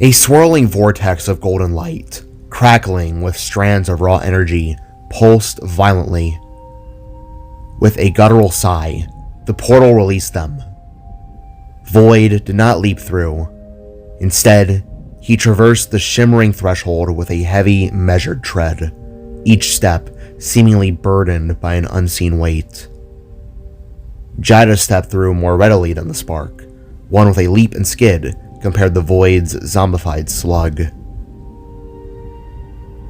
A swirling vortex of golden light, crackling with strands of raw energy, pulsed violently. With a guttural sigh, the portal released them. Voyd did not leap through. Instead, he traversed the shimmering threshold with a heavy, measured tread, each step seemingly burdened by an unseen weight. Jaida stepped through more readily than the spark, one with a leap and skid compared to Voyd's zombified slug.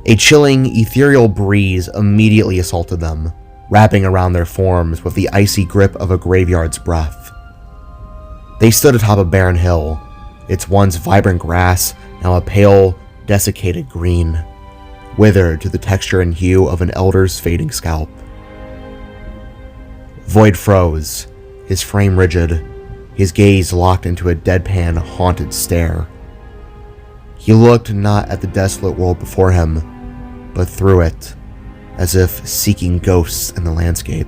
A chilling, ethereal breeze immediately assaulted them, wrapping around their forms with the icy grip of a graveyard's breath. They stood atop a barren hill, its once vibrant grass now a pale, desiccated green, withered to the texture and hue of an elder's fading scalp. Voyd froze, his frame rigid, his gaze locked into a deadpan, haunted stare. He looked not at the desolate world before him, but through it, as if seeking ghosts in the landscape.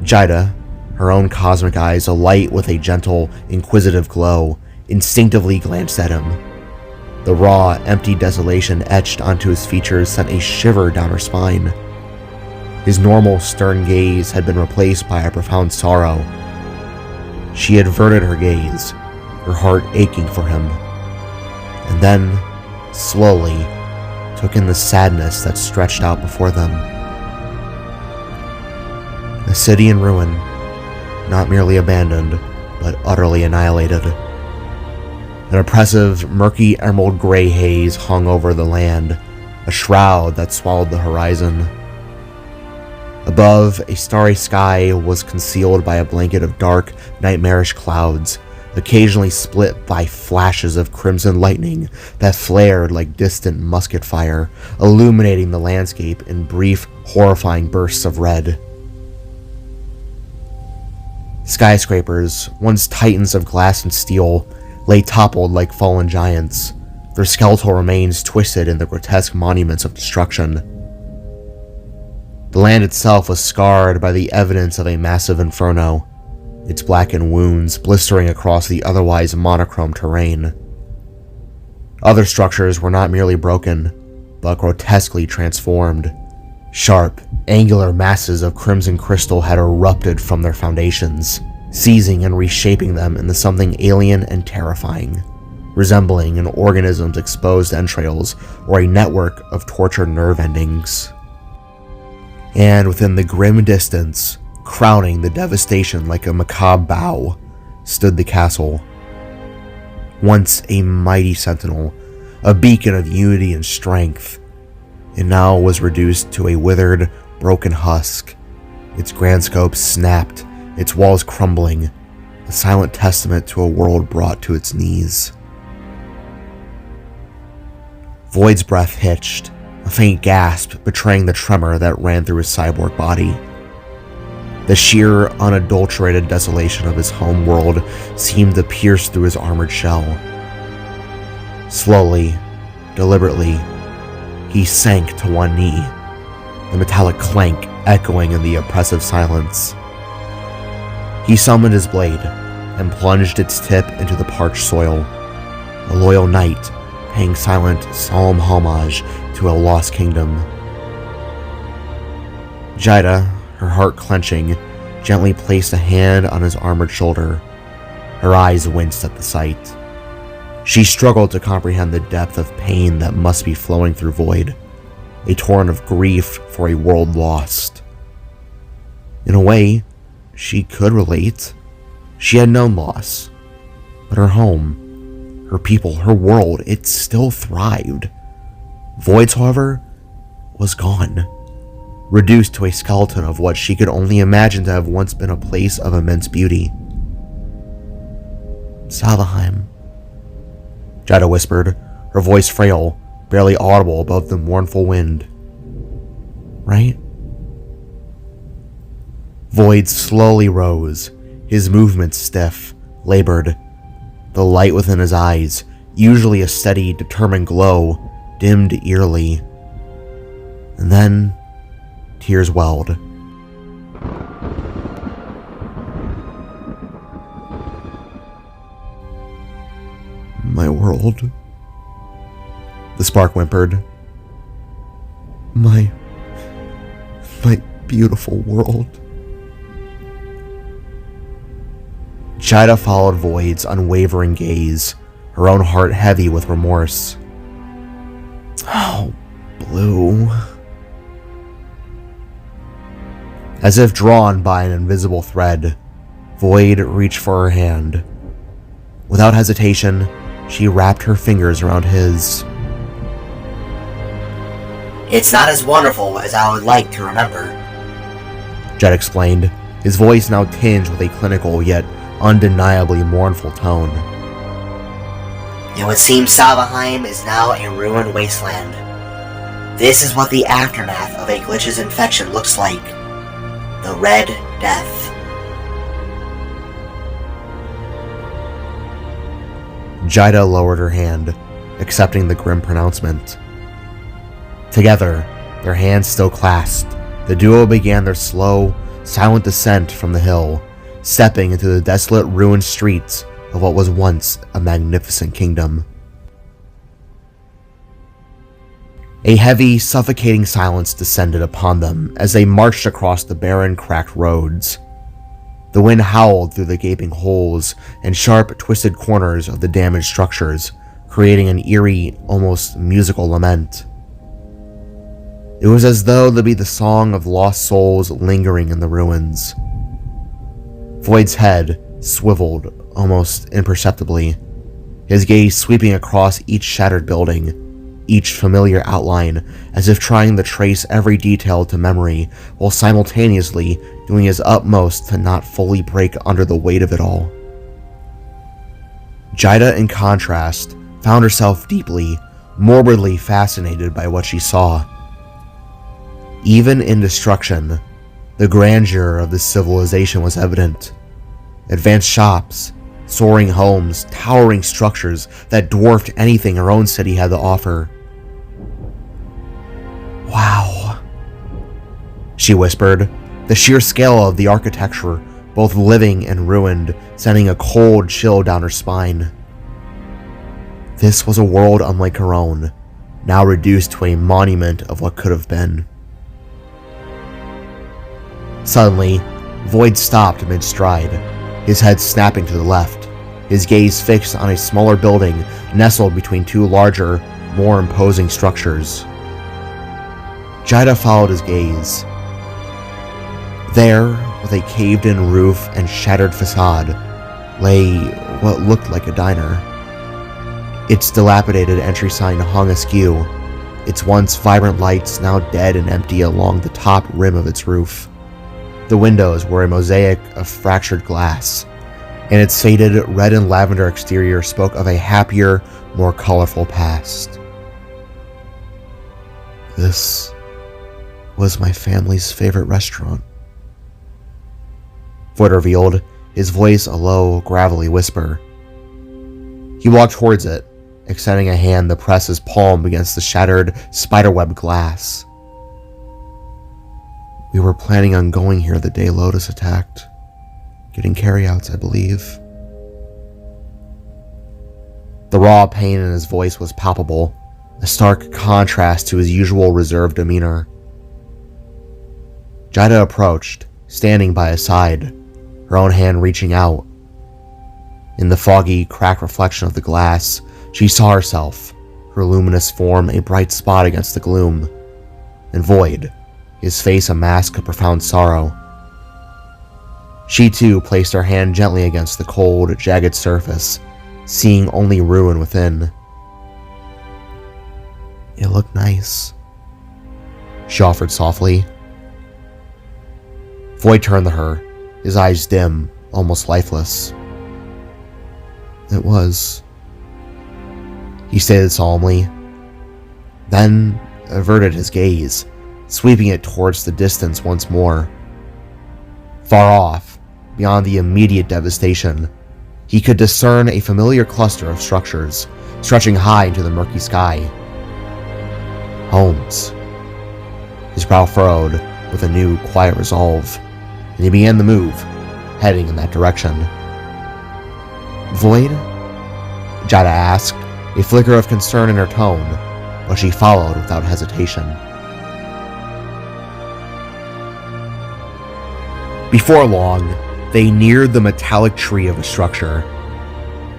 Jaida, her own cosmic eyes alight with a gentle, inquisitive glow, instinctively glanced at him. The raw, empty desolation etched onto his features sent a shiver down her spine. His normal, stern gaze had been replaced by a profound sorrow. She averted her gaze, her heart aching for him, and then, slowly, took in the sadness that stretched out before them. A city in ruin, not merely abandoned, but utterly annihilated. An oppressive, murky emerald gray haze hung over the land, a shroud that swallowed the horizon. Above, a starry sky was concealed by a blanket of dark, nightmarish clouds, occasionally split by flashes of crimson lightning that flared like distant musket fire, illuminating the landscape in brief, horrifying bursts of red. Skyscrapers, once titans of glass and steel, lay toppled like fallen giants, their skeletal remains twisted into grotesque monuments of destruction. The land itself was scarred by the evidence of a massive inferno, its blackened wounds blistering across the otherwise monochrome terrain. Other structures were not merely broken, but grotesquely transformed. Sharp, angular masses of crimson crystal had erupted from their foundations, seizing and reshaping them into something alien and terrifying, resembling an organism's exposed entrails or a network of tortured nerve endings. And within the grim distance, crowning the devastation like a macabre bow, stood the castle. Once a mighty sentinel, a beacon of unity and strength, it now was reduced to a withered, broken husk, its grand scope snapped, its walls crumbling, a silent testament to a world brought to its knees. Voyd's breath hitched, a faint gasp betraying the tremor that ran through his cyborg body. The sheer, unadulterated desolation of his home world seemed to pierce through his armored shell. Slowly, deliberately, he sank to one knee, the metallic clank echoing in the oppressive silence. He summoned his blade and plunged its tip into the parched soil, a loyal knight paying silent, solemn homage to a lost kingdom. Jaida, her heart clenching, gently placed a hand on his armored shoulder. Her eyes winced at the sight. She struggled to comprehend the depth of pain that must be flowing through Voyd, a torrent of grief for a world lost. In a way, she could relate. She had known loss, but her home, her people, her world, it still thrived. Voyd's, however, was gone, reduced to a skeleton of what she could only imagine to have once been a place of immense beauty. Salvaheim, Jaida whispered, her voice frail, barely audible above the mournful wind. Right? Voyd slowly rose, his movements stiff, labored. The light within his eyes, usually a steady, determined glow, dimmed eerily. And then, tears welled. My world. The spark whimpered. My beautiful world. Jaida followed Voyd's unwavering gaze, her own heart heavy with remorse. Oh, Blue. As if drawn by an invisible thread, Voyd reached for her hand. Without hesitation, she wrapped her fingers around his. It's not as wonderful as I would like to remember, Jed explained, his voice now tinged with a clinical yet undeniably mournful tone. It would seem Salvaheim is now a ruined wasteland. This is what the aftermath of a glitch's infection looks like. The Red Death. Jaida lowered her hand, accepting the grim pronouncement. Together, their hands still clasped, the duo began their slow, silent descent from the hill, stepping into the desolate, ruined streets of what was once a magnificent kingdom. A heavy, suffocating silence descended upon them as they marched across the barren, cracked roads. The wind howled through the gaping holes and sharp, twisted corners of the damaged structures, creating an eerie, almost musical lament. It was as though to be the song of lost souls lingering in the ruins. Voyd's head swiveled almost imperceptibly, his gaze sweeping across each shattered building, each familiar outline, as if trying to trace every detail to memory, while simultaneously doing his utmost to not fully break under the weight of it all. Jaida, in contrast, found herself deeply, morbidly fascinated by what she saw. Even in destruction, the grandeur of this civilization was evident. Advanced shops, soaring homes, towering structures that dwarfed anything her own city had to offer. Wow, she whispered, the sheer scale of the architecture, both living and ruined, sending a cold chill down her spine. This was a world unlike her own, now reduced to a monument of what could have been. Suddenly, Voyd stopped mid-stride, his head snapping to the left, his gaze fixed on a smaller building nestled between two larger, more imposing structures. Jaida followed his gaze. There, with a caved-in roof and shattered facade, lay what looked like a diner. Its dilapidated entry sign hung askew, its once vibrant lights now dead and empty along the top rim of its roof. The windows were a mosaic of fractured glass, and its faded red and lavender exterior spoke of a happier, more colorful past. This was my family's favorite restaurant, Voyd revealed, his voice a low, gravelly whisper. He walked towards it, extending a hand to press his palm against the shattered, spiderweb glass. We were planning on going here the day Lotus attacked. Getting carryouts, I believe. The raw pain in his voice was palpable, a stark contrast to his usual reserved demeanor. Jaida approached, standing by his side, her own hand reaching out. In the foggy, cracked reflection of the glass, she saw herself, her luminous form a bright spot against the gloom, and Voyd, his face a mask of profound sorrow. She too placed her hand gently against the cold, jagged surface, seeing only ruin within. It looked nice, she offered softly. Voyd turned to her, his eyes dim, almost lifeless. It was, he stated solemnly, then averted his gaze, sweeping it towards the distance once more. Far off, beyond the immediate devastation, he could discern a familiar cluster of structures, stretching high into the murky sky. Homes. His brow furrowed with a new, quiet resolve, and he began to move, heading in that direction. Voyd, Jaida asked, a flicker of concern in her tone, but she followed without hesitation. Before long, they neared the metallic tree of the structure.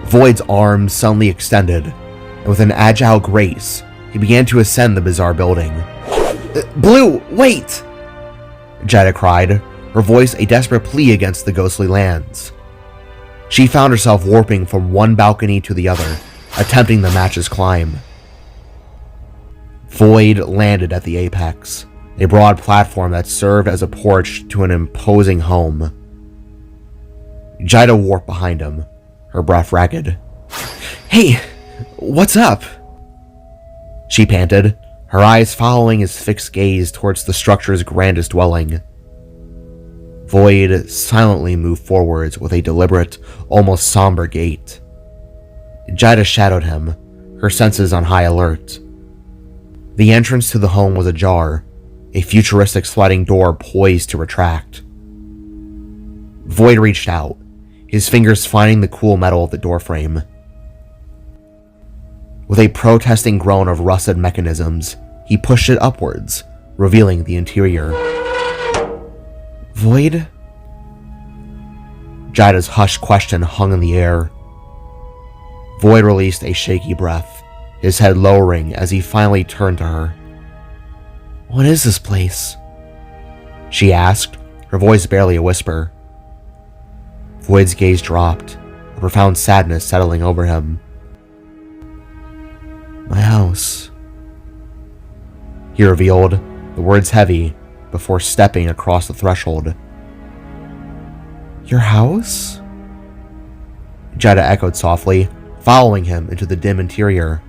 Voyd's arms suddenly extended, and with an agile grace, he began to ascend the bizarre building. "Blue, wait!" Jaida cried, her voice a desperate plea against the ghostly lands. She found herself warping from one balcony to the other, attempting the match's climb. Voyd landed at the apex, a broad platform that served as a porch to an imposing home. Jaida warped behind him, her breath ragged. "Hey, what's up?" she panted, her eyes following his fixed gaze towards the structure's grandest dwelling. Voyd silently moved forwards with a deliberate, almost somber gait. Jaida shadowed him, her senses on high alert. The entrance to the home was ajar, a futuristic sliding door poised to retract. Voyd reached out, his fingers finding the cool metal of the doorframe. With a protesting groan of rusted mechanisms, he pushed it upwards, revealing the interior. "Voyd?" Jaida's hushed question hung in the air. Voyd released a shaky breath, his head lowering as he finally turned to her. "What is this place?" she asked, her voice barely a whisper. Voyd's gaze dropped, a profound sadness settling over him. "My house," he revealed, the words heavy, before stepping across the threshold. "Your house?" Jaida echoed softly, following him into the dim interior.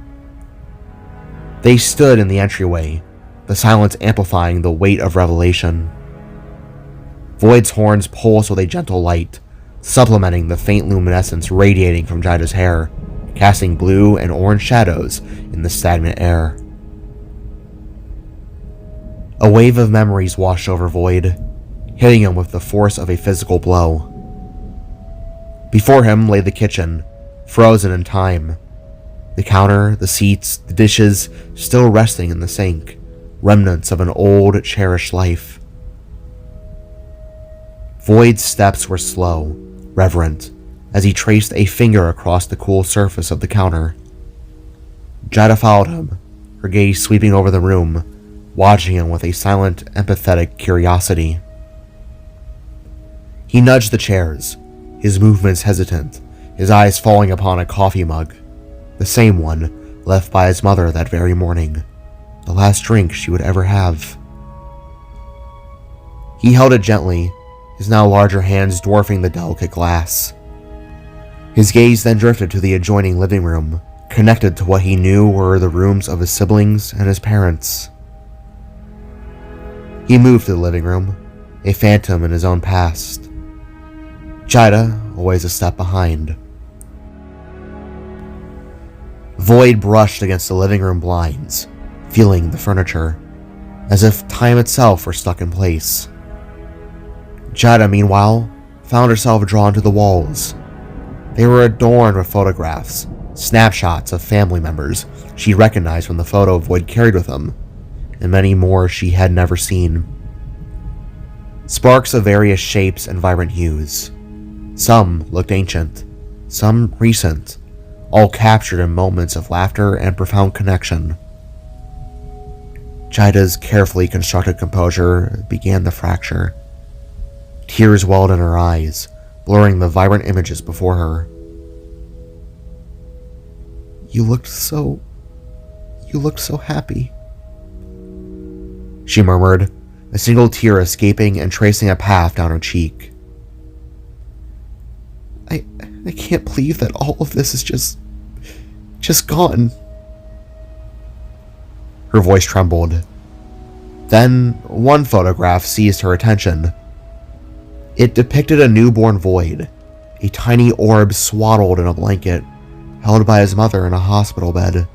They stood in the entryway, the silence amplifying the weight of revelation. Voyd's horns pulsed with a gentle light, supplementing the faint luminescence radiating from Jaida's hair, casting blue and orange shadows in the stagnant air. A wave of memories washed over Voyd, hitting him with the force of a physical blow. Before him lay the kitchen, frozen in time. The counter, the seats, the dishes still resting in the sink, remnants of an old, cherished life. Voyd's steps were slow, reverent, as he traced a finger across the cool surface of the counter. Jaida followed him, her gaze sweeping over the room, watching him with a silent, empathetic curiosity. He nudged the chairs, his movements hesitant, his eyes falling upon a coffee mug, the same one left by his mother that very morning, the last drink she would ever have. He held it gently, his now larger hands dwarfing the delicate glass. His gaze then drifted to the adjoining living room, connected to what he knew were the rooms of his siblings and his parents. He moved to the living room, a phantom in his own past. Jaida, always a step behind. Voyd brushed against the living room blinds, feeling the furniture, as if time itself were stuck in place. Jaida, meanwhile, found herself drawn to the walls. They were adorned with photographs, snapshots of family members she recognized from the photo Voyd carried with him, and many more she had never seen. Sparks of various shapes and vibrant hues. Some looked ancient, some recent, all captured in moments of laughter and profound connection. Jaida's carefully constructed composure began to fracture. Tears welled in her eyes, blurring the vibrant images before her. You looked so happy," she murmured, a single tear escaping and tracing a path down her cheek. I can't believe that all of this is just gone." Her voice trembled. Then one photograph seized her attention. It depicted a newborn Voyd, a tiny orb swaddled in a blanket, held by his mother in a hospital bed.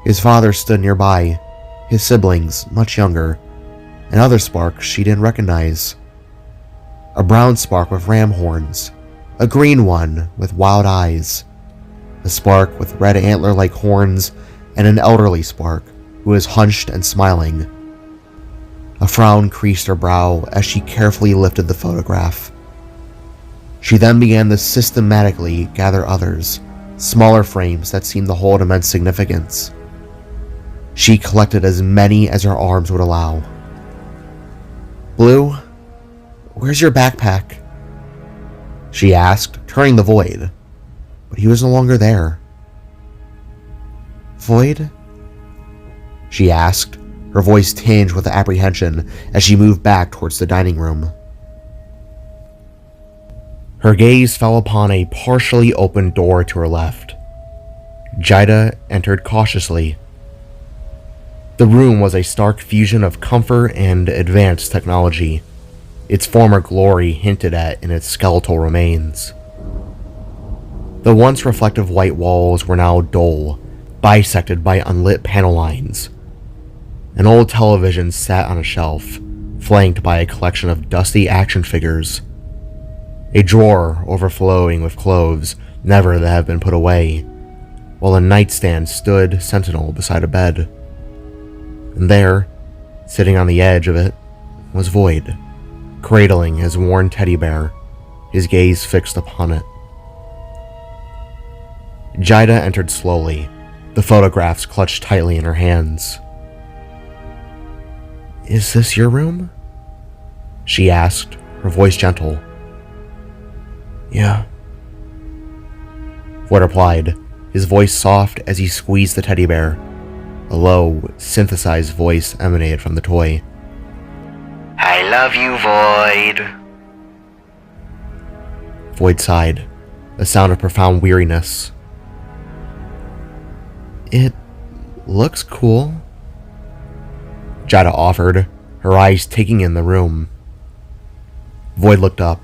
His father stood nearby, his siblings, much younger, and other sparks she didn't recognize. A brown spark with ram horns, a green one with wild eyes, a spark with red antler-like horns, and an elderly spark who is hunched and smiling. A frown creased her brow as she carefully lifted the photograph. She then began to systematically gather others, smaller frames that seemed to hold immense significance. She collected as many as her arms would allow. "Blue, where's your backpack?" she asked, turning to Voyd, but he was no longer there. "Voyd?" she asked, her voice tinged with apprehension as she moved back towards the dining room. Her gaze fell upon a partially open door to her left. Jaida entered cautiously. The room was a stark fusion of comfort and advanced technology, its former glory hinted at in its skeletal remains. The once reflective white walls were now dull, bisected by unlit panel lines. An old television sat on a shelf, flanked by a collection of dusty action figures. A drawer overflowing with clothes never to have been put away, while a nightstand stood sentinel beside a bed. And there, sitting on the edge of it, was Voyd, cradling his worn teddy bear, his gaze fixed upon it. Jaida entered slowly, the photographs clutched tightly in her hands. "Is this your room?" she asked, her voice gentle. "Yeah," Voyd replied, his voice soft as he squeezed the teddy bear. A low, synthesized voice emanated from the toy. "I love you, Voyd." Voyd sighed, a sound of profound weariness. "It looks cool," Jaida offered, her eyes taking in the room. Voyd looked up,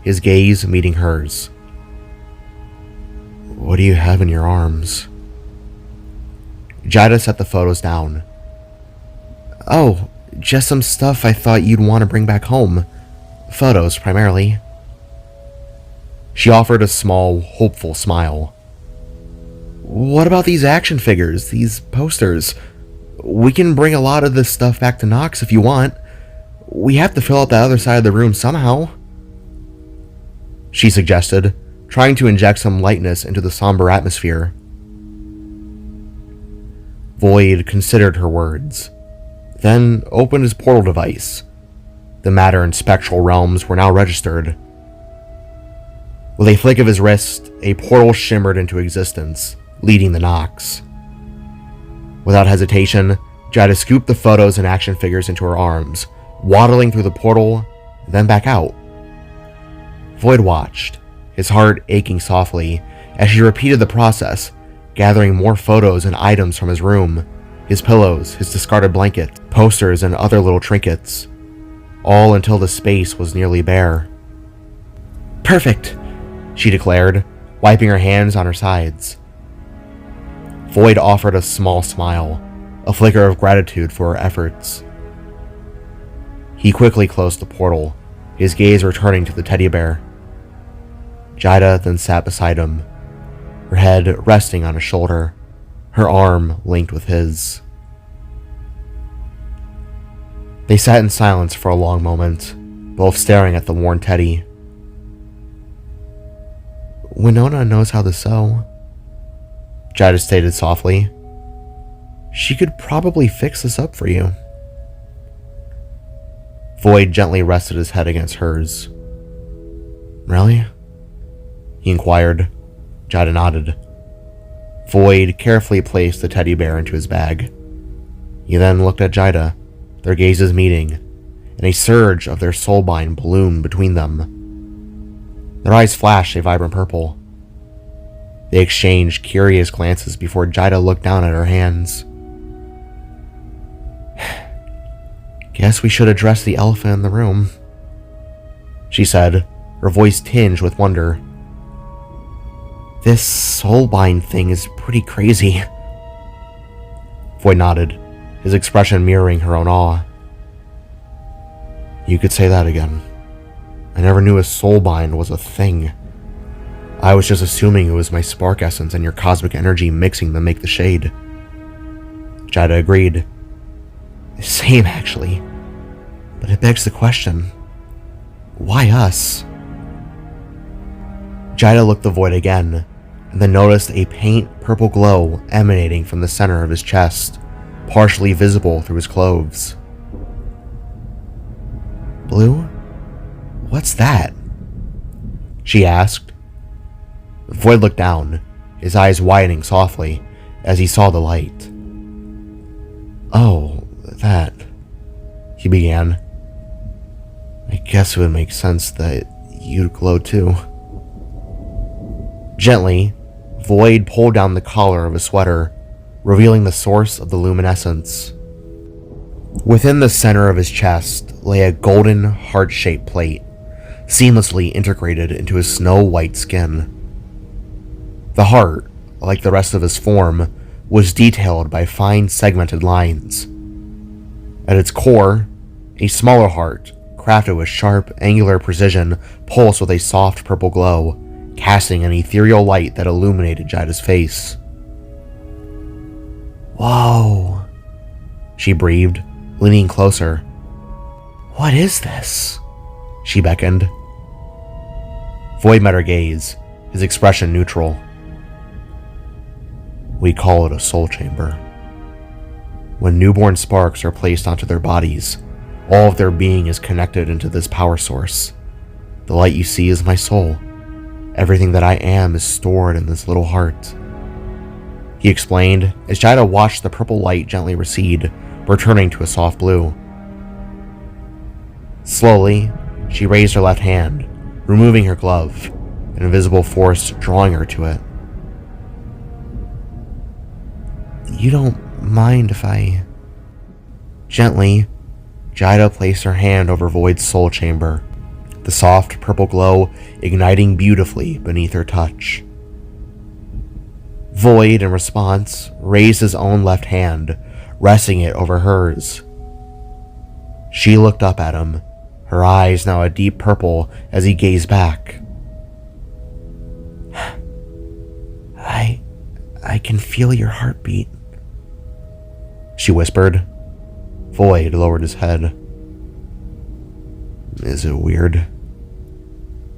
his gaze meeting hers. "What do you have in your arms?" Jaida set the photos down. "Oh, just some stuff I thought you'd want to bring back home. Photos, primarily." She offered a small, hopeful smile. "What about these action figures, these posters? We can bring a lot of this stuff back to Knox if you want. We have to fill out the other side of the room somehow," she suggested, trying to inject some lightness into the somber atmosphere. Voyd considered her words, then opened his portal device. The matter and spectral realms were now registered. With a flick of his wrist, a portal shimmered into existence, leading the Knox. Without hesitation, Jaida scooped the photos and action figures into her arms, waddling through the portal, then back out. Voyd watched, his heart aching softly, as she repeated the process, gathering more photos and items from his room, his pillows, his discarded blanket, posters, and other little trinkets, all until the space was nearly bare. "Perfect," she declared, wiping her hands on her sides. Voyd offered a small smile, a flicker of gratitude for her efforts. He quickly closed the portal, his gaze returning to the teddy bear. Jaida then sat beside him, her head resting on his shoulder, her arm linked with his. They sat in silence for a long moment, both staring at the worn teddy. "Winona knows how to sew," Jaida stated softly. "She could probably fix this up for you." Voyd gently rested his head against hers. "Really?" he inquired. Jaida nodded. Voyd carefully placed the teddy bear into his bag. He then looked at Jaida, their gazes meeting, and a surge of their soulbind bloomed between them. Their eyes flashed a vibrant purple. They exchanged curious glances before Jaida looked down at her hands. "Guess we should address the elephant in the room," she said, her voice tinged with wonder. "This soulbind thing is pretty crazy." Voyd nodded, his expression mirroring her own awe. "You could say that again. I never knew a soulbind was a thing. I was just assuming it was my spark essence and your cosmic energy mixing to make the shade. Jaida agreed. Same, actually. But it begs the question, why us? Jaida looked the Voyd again, and then noticed a faint purple glow emanating from the center of his chest, partially visible through his clothes. Blue? What's that? She asked. Voyd looked down, his eyes widening softly as he saw the light. Oh, that... he began. I guess it would make sense that you'd glow too. Gently, Voyd pulled down the collar of his sweater, revealing the source of the luminescence. Within the center of his chest lay a golden, heart-shaped plate, seamlessly integrated into his snow-white skin. The heart, like the rest of his form, was detailed by fine segmented lines. At its core, a smaller heart, crafted with sharp, angular precision, pulsed with a soft purple glow, casting an ethereal light that illuminated Jaida's face. Whoa, she breathed, leaning closer. What is this? She beckoned. Voyd met her gaze, his expression neutral. We call it a soul chamber. When newborn sparks are placed onto their bodies, all of their being is connected into this power source. The light you see is my soul. Everything that I am is stored in this little heart. He explained as Jaida watched the purple light gently recede, returning to a soft blue. Slowly, she raised her left hand, removing her glove, an invisible force drawing her to it. You don't mind if I... Gently, Jaida placed her hand over Voyd's soul chamber, the soft purple glow igniting beautifully beneath her touch. Voyd, in response, raised his own left hand, resting it over hers. She looked up at him, her eyes now a deep purple as he gazed back. I can feel your heartbeat, she whispered. Voyd lowered his head. Is it weird?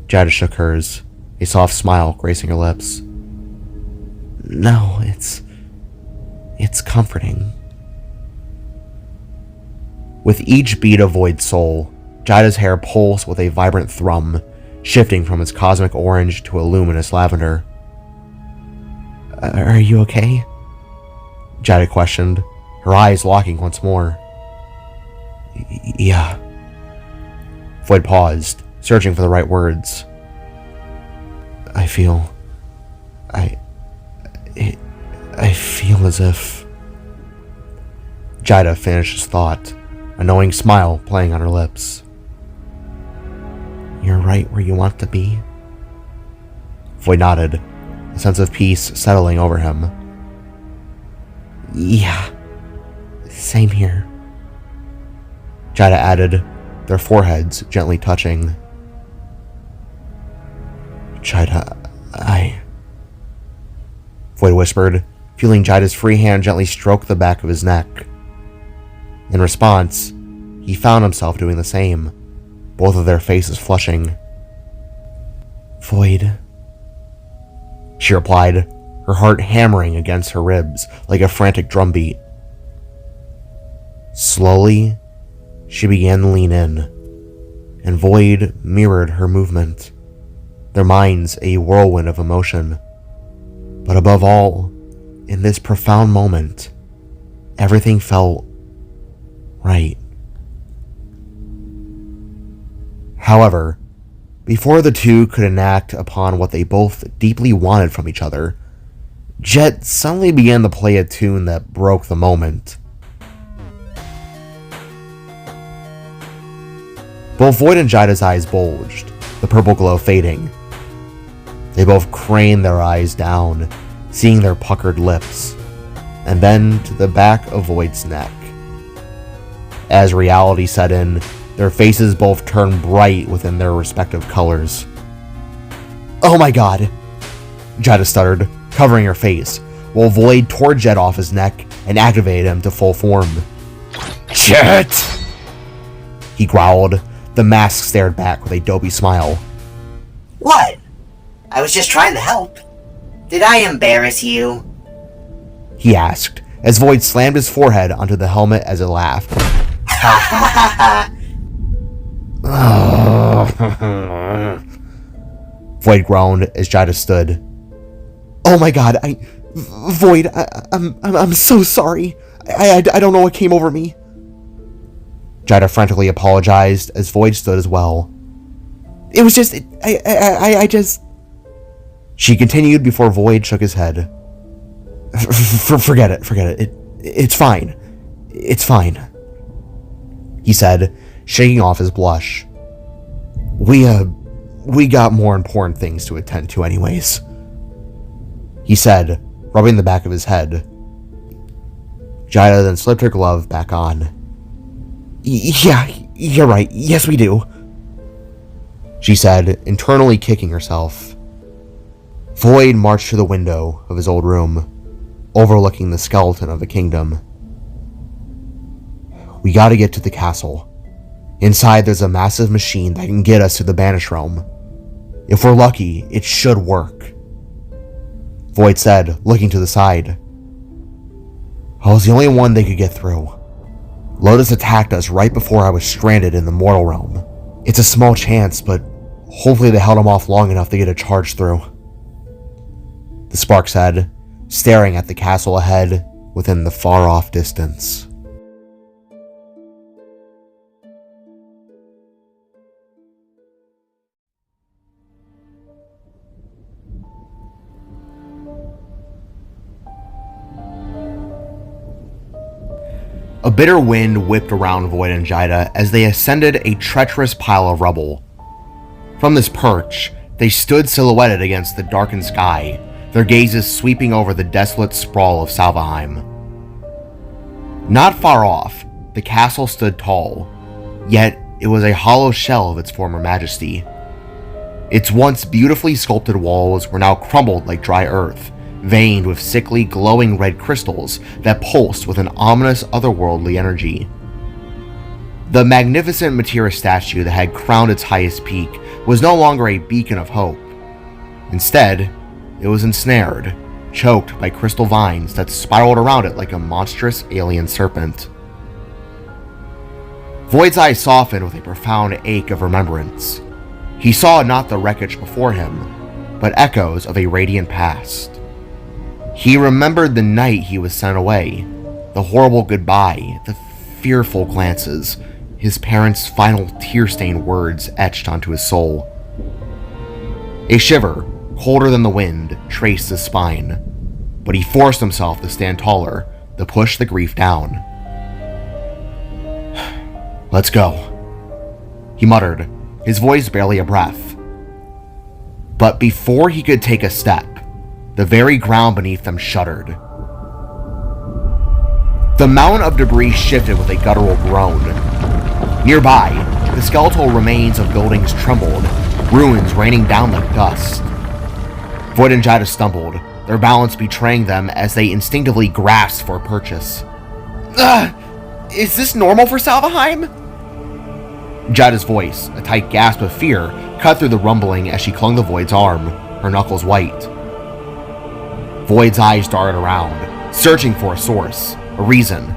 Jaida shook hers, a soft smile gracing her lips. No, it's comforting. With each beat of Voyd's soul, Jaida's hair pulsed with a vibrant thrum, shifting from its cosmic orange to a luminous lavender. Are you okay? Jaida questioned, her eyes locking once more. Yeah. Voyd paused, searching for the right words. I feel as if... Jaida finished his thought, a knowing smile playing on her lips. You're right where you want to be? Voyd nodded, a sense of peace settling over him. Yeah, same here. Jaida added, their foreheads gently touching. Jaida, Voyd whispered, feeling Jaida's free hand gently stroke the back of his neck. In response, he found himself doing the same, both of their faces flushing. Voyd, she replied, her heart hammering against her ribs like a frantic drumbeat. Slowly, she began to lean in, and Voyd mirrored her movement, their minds a whirlwind of emotion. But above all, in this profound moment, everything felt right. However, before the two could enact upon what they both deeply wanted from each other, Jet suddenly began to play a tune that broke the moment. Both Voyd and Jaida's eyes bulged, the purple glow fading. They both craned their eyes down, seeing their puckered lips, and then to the back of Voyd's neck. As reality set in, their faces both turned bright within their respective colors. Oh my god! Jaida stuttered, covering her face, while Voyd tore Jet off his neck and activated him to full form. "Jet!" he growled. The mask stared back with a dopey smile. What? I was just trying to help. Did I embarrass you? He asked, as Voyd slammed his forehead onto the helmet as it laughed. Ha ha ha ha! Voyd groaned as Jaida stood. "Oh my god, Voyd, I'm so sorry. I don't know what came over me." Jaida frantically apologized as Voyd stood as well. "It was just, I just..." She continued before Voyd shook his head. Forget it. It's fine. It's fine," he said, shaking off his blush. We got more important things to attend to anyways," he said, rubbing the back of his head. Jaida then slipped her glove back on. Yeah, you're right. Yes, we do," she said, internally kicking herself. Voyd marched to the window of his old room, overlooking the skeleton of a kingdom. "We gotta get to the castle. Inside there's a massive machine that can get us to the Banished Realm. If we're lucky, it should work," Voyd said, looking to the side. "I was the only one they could get through. Lotus attacked us right before I was stranded in the mortal realm. It's a small chance, but hopefully they held him off long enough to get a charge through," the spark said, staring at the castle ahead within the far-off distance. A bitter wind whipped around Voyd and Jaida as they ascended a treacherous pile of rubble. From this perch, they stood silhouetted against the darkened sky, their gazes sweeping over the desolate sprawl of Salvaheim. Not far off, the castle stood tall, yet it was a hollow shell of its former majesty. Its once beautifully sculpted walls were now crumbled like dry earth, veined with sickly, glowing red crystals that pulsed with an ominous, otherworldly energy. The magnificent Materia statue that had crowned its highest peak was no longer a beacon of hope. Instead, it was ensnared, choked by crystal vines that spiraled around it like a monstrous alien serpent. Voyd's eyes softened with a profound ache of remembrance. He saw not the wreckage before him, but echoes of a radiant past. He remembered the night he was sent away, the horrible goodbye, the fearful glances, his parents' final tear-stained words etched onto his soul. A shiver, colder than the wind, traced his spine, but he forced himself to stand taller, to push the grief down. "Let's go," he muttered, his voice barely a breath. But before he could take a step, the very ground beneath them shuddered. The mountain of debris shifted with a guttural groan. Nearby, the skeletal remains of buildings trembled, ruins raining down like dust. Voyd and Jaida stumbled, their balance betraying them as they instinctively grasped for purchase. Is this normal for Salvaheim?" Jaida's voice, a tight gasp of fear, cut through the rumbling as she clung to Voyd's arm, her knuckles white. Voyd's eyes darted around, searching for a source, a reason.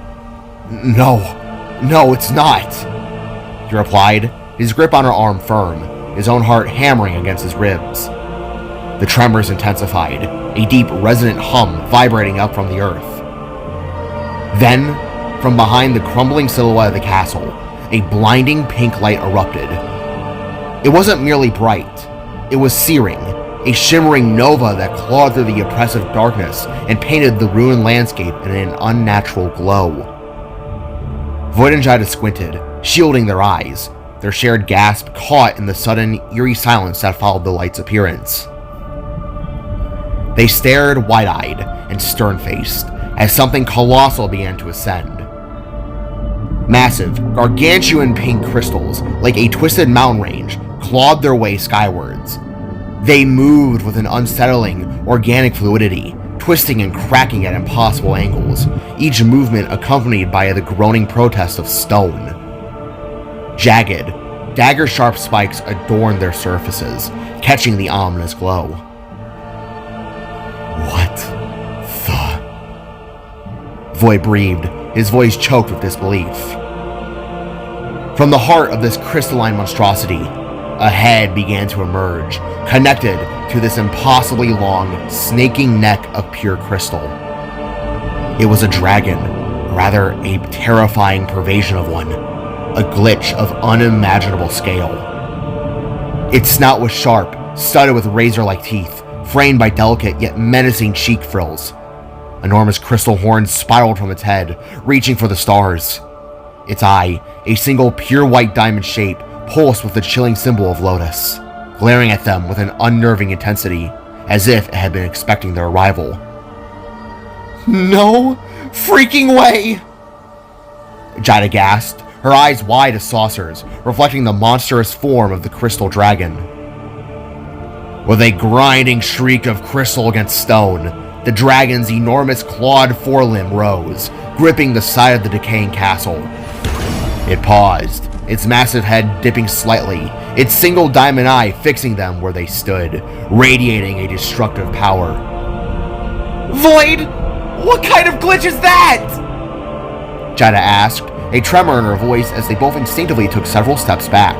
No, it's not," he replied, his grip on her arm firm, his own heart hammering against his ribs. The tremors intensified, a deep, resonant hum vibrating up from the earth. Then, from behind the crumbling silhouette of the castle, a blinding pink light erupted. It wasn't merely bright, it was searing, a shimmering nova that clawed through the oppressive darkness and painted the ruined landscape in an unnatural glow. Voyd and Jaida squinted, shielding their eyes, their shared gasp caught in the sudden, eerie silence that followed the light's appearance. They stared wide-eyed and stern-faced as something colossal began to ascend. Massive, gargantuan pink crystals, like a twisted mountain range, clawed their way skywards. They moved with an unsettling, organic fluidity, twisting and cracking at impossible angles, each movement accompanied by the groaning protest of stone. Jagged, dagger-sharp spikes adorned their surfaces, catching the ominous glow. What the... Voyd breathed, his voice choked with disbelief. From the heart of this crystalline monstrosity, a head began to emerge, connected to this impossibly long, snaking neck of pure crystal. It was a dragon, rather a terrifying pervasion of one, a glitch of unimaginable scale. Its snout was sharp, studded with razor-like teeth, framed by delicate yet menacing cheek frills. Enormous crystal horns spiraled from its head, reaching for the stars. Its eye, a single pure white diamond shape, pulsed with the chilling symbol of Lotus, glaring at them with an unnerving intensity, as if it had been expecting their arrival. No freaking way! Jaida gasped, her eyes wide as saucers, reflecting the monstrous form of the crystal dragon. With a grinding shriek of crystal against stone, the dragon's enormous clawed forelimb rose, gripping the side of the decaying castle. It paused, its massive head dipping slightly, its single diamond eye fixing them where they stood, radiating a destructive power. Voyd! What kind of glitch is that? Jaida asked, a tremor in her voice as they both instinctively took several steps back.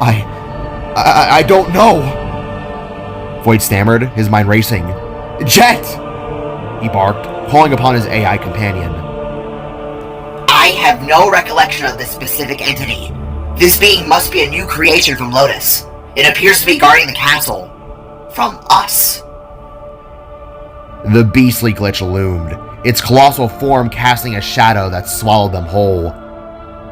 I don't know. Voyd stammered, his mind racing. Jet! He barked, calling upon his AI companion. I have no recollection of this specific entity. This being must be a new creation from Lotus. It appears to be guarding the castle. From us. The beastly glitch loomed, its colossal form casting a shadow that swallowed them whole.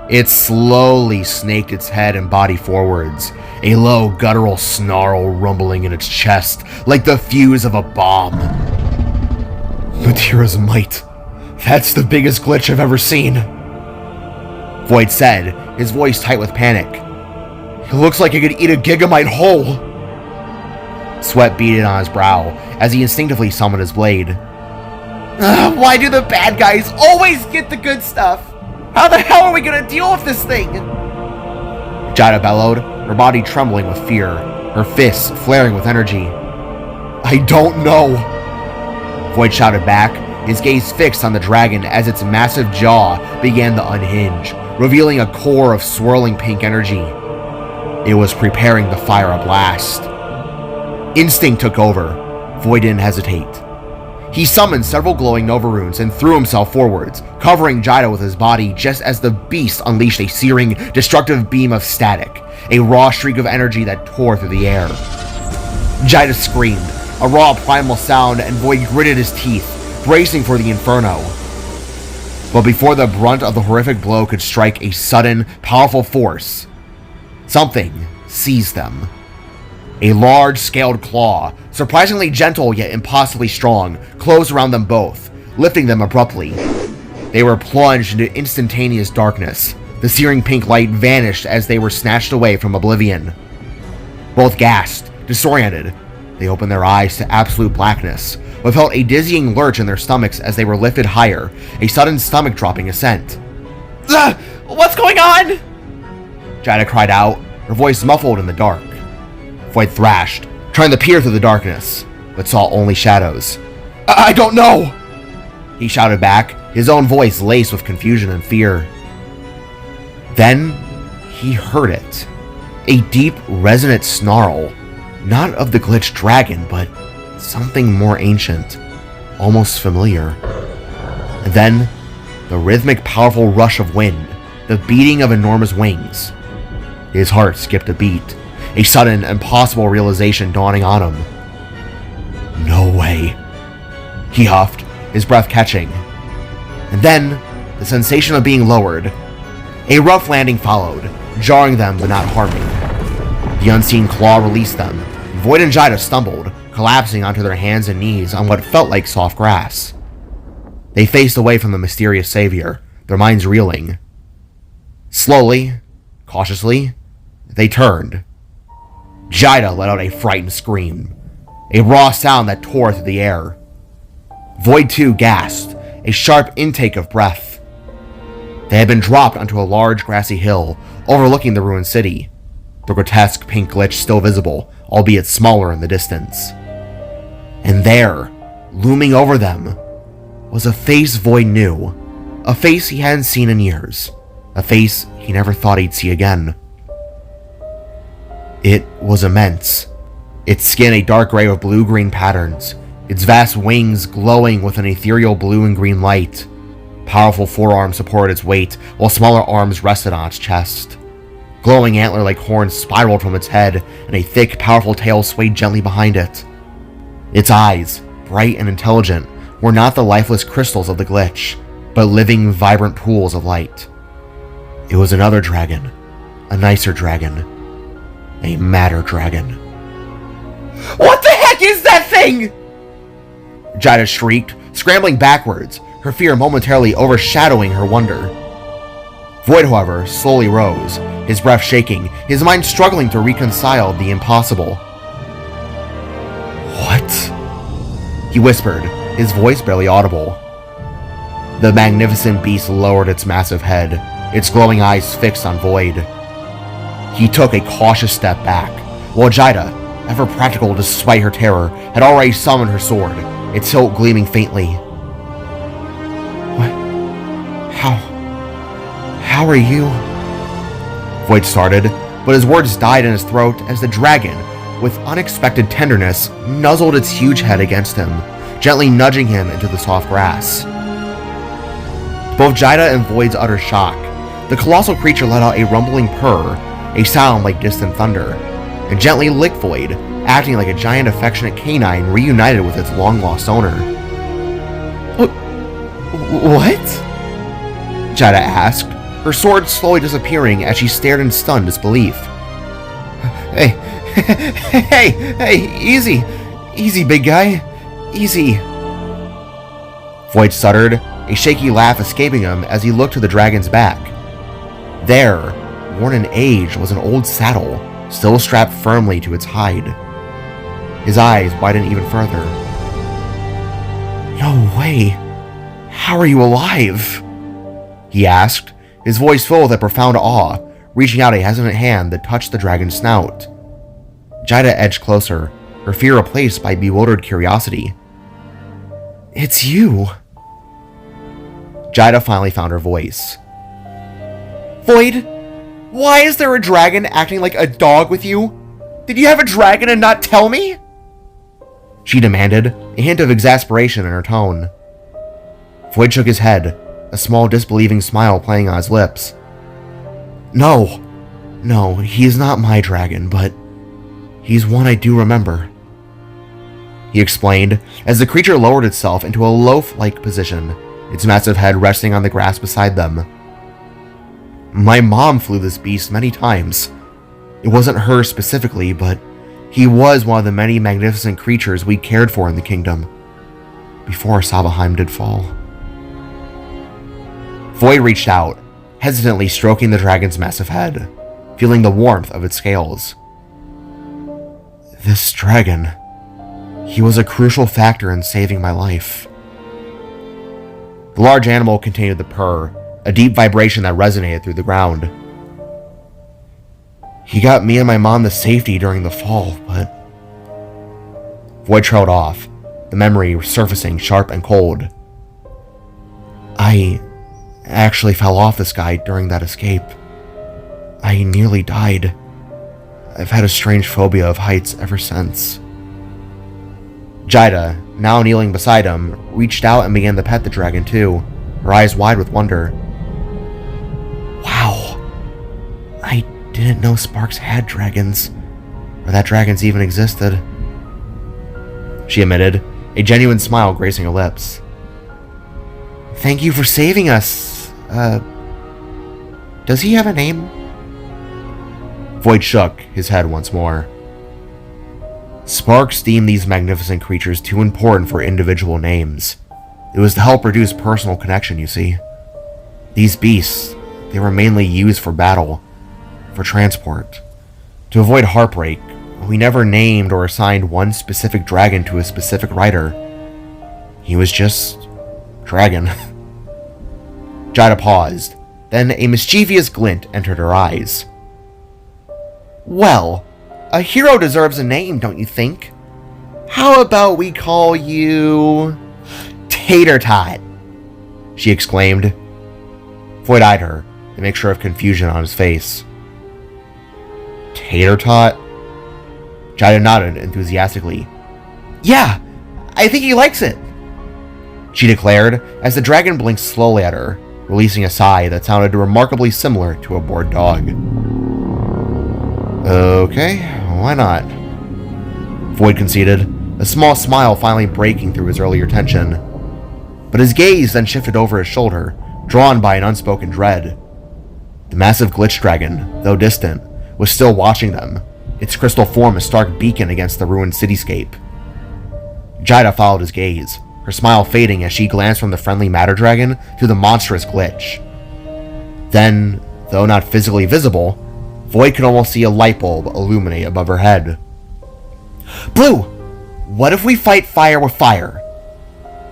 It slowly snaked its head and body forwards, a low guttural snarl rumbling in its chest like the fuse of a bomb. Matira's might. That's the biggest glitch I've ever seen. Voyd said, his voice tight with panic. It looks like it could eat a gigamite whole. Sweat beaded on his brow as he instinctively summoned his blade. Why do the bad guys always get the good stuff? How the hell are we gonna deal with this thing? Jaida bellowed, her body trembling with fear, her fists flaring with energy. I don't know. Voyd shouted back, his gaze fixed on the dragon as its massive jaw began to unhinge, revealing a core of swirling pink energy. It was preparing to fire a blast. Instinct took over. Voyd didn't hesitate. He summoned several glowing Nova runes and threw himself forwards, covering Jaida with his body just as the beast unleashed a searing, destructive beam of static, a raw streak of energy that tore through the air. Jaida screamed, a raw primal sound, and Voyd gritted his teeth, bracing for the inferno. But before the brunt of the horrific blow could strike a sudden, powerful force, something seized them. A large, scaled claw, surprisingly gentle yet impossibly strong, closed around them both, lifting them abruptly. They were plunged into instantaneous darkness. The searing pink light vanished as they were snatched away from oblivion. Both gasped, disoriented. They opened their eyes to absolute blackness, but felt a dizzying lurch in their stomachs as they were lifted higher, a sudden stomach-dropping ascent. What's going on? Jaida cried out, her voice muffled in the dark. Voyd thrashed, trying to peer through the darkness, but saw only shadows. I don't know! He shouted back, his own voice laced with confusion and fear. Then, he heard it. A deep, resonant snarl, not of the glitched dragon, but something more ancient, almost familiar. And then, the rhythmic, powerful rush of wind, the beating of enormous wings. His heart skipped a beat, a sudden, impossible realization dawning on him. No way. He huffed, his breath catching. And then, the sensation of being lowered. A rough landing followed, jarring them but not harming. The unseen claw released them. Voyd and Jaida stumbled, collapsing onto their hands and knees on what felt like soft grass. They faced away from the mysterious savior, their minds reeling. Slowly, cautiously, they turned. Jaida let out a frightened scream, a raw sound that tore through the air. Voyd too gasped, a sharp intake of breath. They had been dropped onto a large grassy hill overlooking the ruined city, the grotesque pink glitch still visible, albeit smaller in the distance. And there, looming over them, was a face Voyd knew, a face he hadn't seen in years, a face he never thought he'd see again. It was immense, its skin a dark gray with blue-green patterns, its vast wings glowing with an ethereal blue and green light. Powerful forearms supported its weight, while smaller arms rested on its chest. Glowing antler-like horns spiraled from its head, and a thick, powerful tail swayed gently behind it. Its eyes, bright and intelligent, were not the lifeless crystals of the glitch, but living, vibrant pools of light. It was another dragon, a nicer dragon, a madder dragon. "What the heck is that thing?" Jaida shrieked, scrambling backwards, her fear momentarily overshadowing her wonder. Voyd, however, slowly rose, his breath shaking, his mind struggling to reconcile the impossible. "What?" he whispered, his voice barely audible. The magnificent beast lowered its massive head, its glowing eyes fixed on Voyd. He took a cautious step back, while Jaida, ever practical despite her terror, had already summoned her sword, its hilt gleaming faintly. "What? How are you?" Voyd started, but his words died in his throat as the dragon, with unexpected tenderness, nuzzled its huge head against him, gently nudging him into the soft grass. To both Jaida and Voyd's utter shock, the colossal creature let out a rumbling purr, a sound like distant thunder, and gently licked Voyd, acting like a giant affectionate canine reunited with its long-lost owner. "What?" Jaida asked, her sword slowly disappearing as she stared in stunned disbelief. Hey, easy, big guy, easy." Voyd stuttered, a shaky laugh escaping him as he looked to the dragon's back. There, worn in age, was an old saddle, still strapped firmly to its hide. His eyes widened even further. "No way! How are you alive?" he asked, his voice full of that profound awe, reaching out a hesitant hand that touched the dragon's snout. Jaida edged closer, her fear replaced by bewildered curiosity. "It's you." Jaida finally found her voice. "Voyd, why is there a dragon acting like a dog with you? Did you have a dragon and not tell me?" she demanded, a hint of exasperation in her tone. Voyd shook his head, a small disbelieving smile playing on his lips. No, he's not my dragon, but he's one I do remember," he explained, as the creature lowered itself into a loaf-like position, its massive head resting on the grass beside them. "My mom flew this beast many times. It wasn't her specifically, but he was one of the many magnificent creatures we cared for in the kingdom, before Sabaheim did fall." Voyd reached out, hesitantly stroking the dragon's massive head, feeling the warmth of its scales. "This dragon, he was a crucial factor in saving my life." The large animal continued to purr, a deep vibration that resonated through the ground. "He got me and my mom to safety during the fall, but..." Voyd trailed off, the memory surfacing sharp and cold. "I actually fell off this guy during that escape. I nearly died. I've had a strange phobia of heights ever since." Jaida, now kneeling beside him, reached out and began to pet the dragon too, her eyes wide with wonder. "Wow, I didn't know Sparks had dragons, or that dragons even existed," she admitted, a genuine smile gracing her lips. "Thank you for saving us. Does he have a name?" Voyd shook his head once more. Sparks deemed these magnificent creatures too important for individual names. It was to help reduce personal connection, you see. These beasts, they were mainly used for battle, for transport, to avoid heartbreak, we never named or assigned one specific dragon to a specific rider. He was just dragon. Jaida paused, then a mischievous glint entered her eyes. Well, a hero deserves a name, don't you think? How about we call you Tater Tot? She exclaimed. Voyd eyed her, a mixture of confusion on his face. Tater Tot? Jaida nodded enthusiastically. Yeah, I think he likes it, she declared as the dragon blinked slowly at her, releasing a sigh that sounded remarkably similar to a bored dog. Okay, why not? Voyd conceded, a small smile finally breaking through his earlier tension. But his gaze then shifted over his shoulder, drawn by an unspoken dread. The massive glitch dragon, though distant, was still watching them, its crystal form a stark beacon against the ruined cityscape. Jaida followed his gaze, her smile fading as she glanced from the friendly matter dragon to the monstrous glitch. Then, though not physically visible, Voyd could almost see a light bulb illuminate above her head. Blue! What if we fight fire with fire?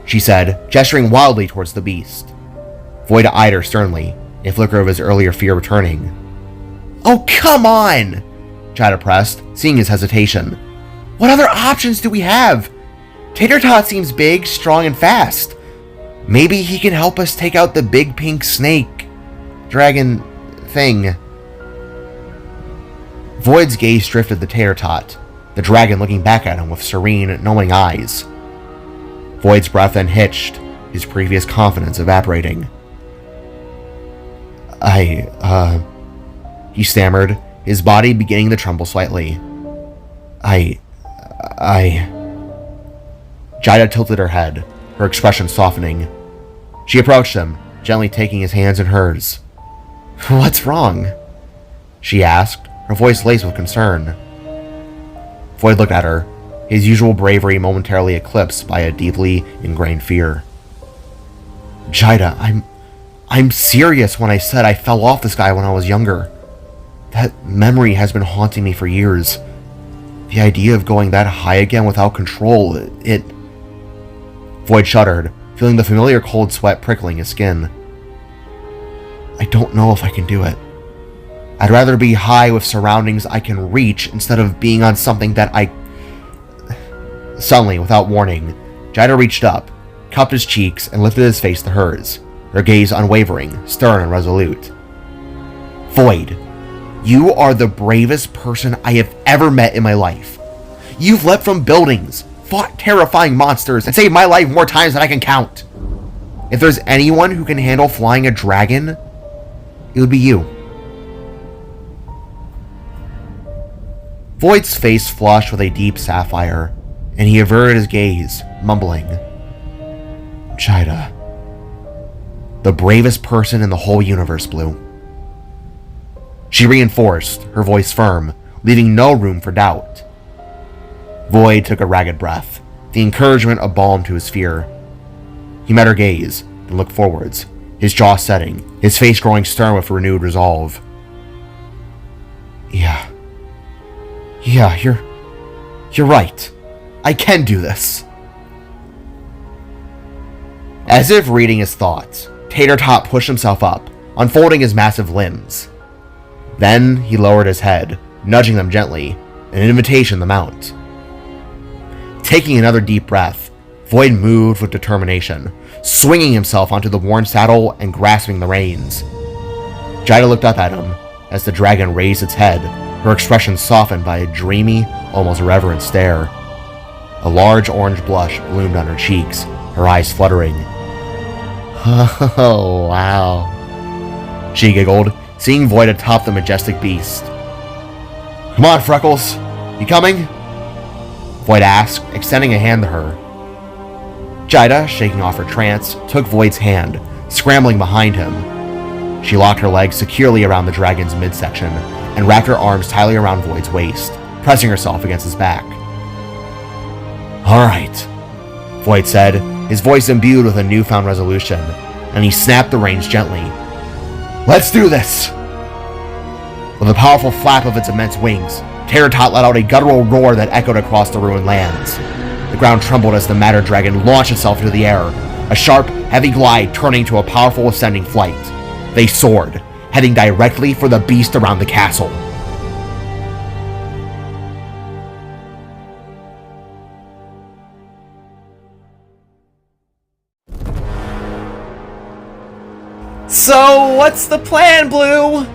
She said, gesturing wildly towards the beast. Voyd eyed her sternly, a flicker of his earlier fear returning. Oh, come on! Jaida pressed, seeing his hesitation. What other options do we have? Tater Tot seems big, strong, and fast. Maybe he can help us take out the big pink snake dragon thing. Voyd's gaze drifted to Tater Tot, the dragon looking back at him with serene, knowing eyes. Voyd's breath then hitched, his previous confidence evaporating. He stammered, his body beginning to tremble slightly. Jaida tilted her head, her expression softening. She approached him, gently taking his hands in hers. What's wrong? She asked, her voice laced with concern. Voyd looked at her, his usual bravery momentarily eclipsed by a deeply ingrained fear. Jaida, I'm serious when I said I fell off this guy when I was younger. That memory has been haunting me for years. The idea of going that high again without control, it... Voyd shuddered, feeling the familiar cold sweat prickling his skin. I don't know if I can do it. I'd rather be high with surroundings I can reach instead of being on something that I... Suddenly, without warning, Jaida reached up, cupped his cheeks, and lifted his face to hers, her gaze unwavering, stern and resolute. Voyd, you are the bravest person I have ever met in my life. You've leapt from buildings, fought terrifying monsters, and saved my life more times than I can count. If there's anyone who can handle flying a dragon, it would be you. Voyd's face flushed with a deep sapphire, and he averted his gaze, mumbling, Jaida, the bravest person in the whole universe, Blue. She reinforced, her voice firm, leaving no room for doubt. Voyd took a ragged breath, the encouragement a balm to his fear. He met her gaze, then looked forwards, his jaw setting, his face growing stern with renewed resolve. Yeah, you're right. I can do this. As if reading his thoughts, Tater Tot pushed himself up, unfolding his massive limbs. Then he lowered his head, nudging them gently, an invitation to mount. Taking another deep breath, Voyd moved with determination, swinging himself onto the worn saddle and grasping the reins. Jaida looked up at him as the dragon raised its head, her expression softened by a dreamy, almost reverent stare. A large orange blush bloomed on her cheeks, her eyes fluttering. Oh, wow, she giggled, seeing Voyd atop the majestic beast. Come on, Freckles, you coming? Voyd asked, extending a hand to her. Jaida, shaking off her trance, took Voyd's hand, scrambling behind him. She locked her legs securely around the dragon's midsection and wrapped her arms tightly around Voyd's waist, pressing herself against his back. All right, Voyd said, his voice imbued with a newfound resolution, and he snapped the reins gently. Let's do this! With a powerful flap of its immense wings, Tot let out a guttural roar that echoed across the ruined lands. The ground trembled as the matter dragon launched itself into the air, a sharp, heavy glide turning to a powerful ascending flight. They soared, heading directly for the beast around the castle. So, what's the plan, Blue?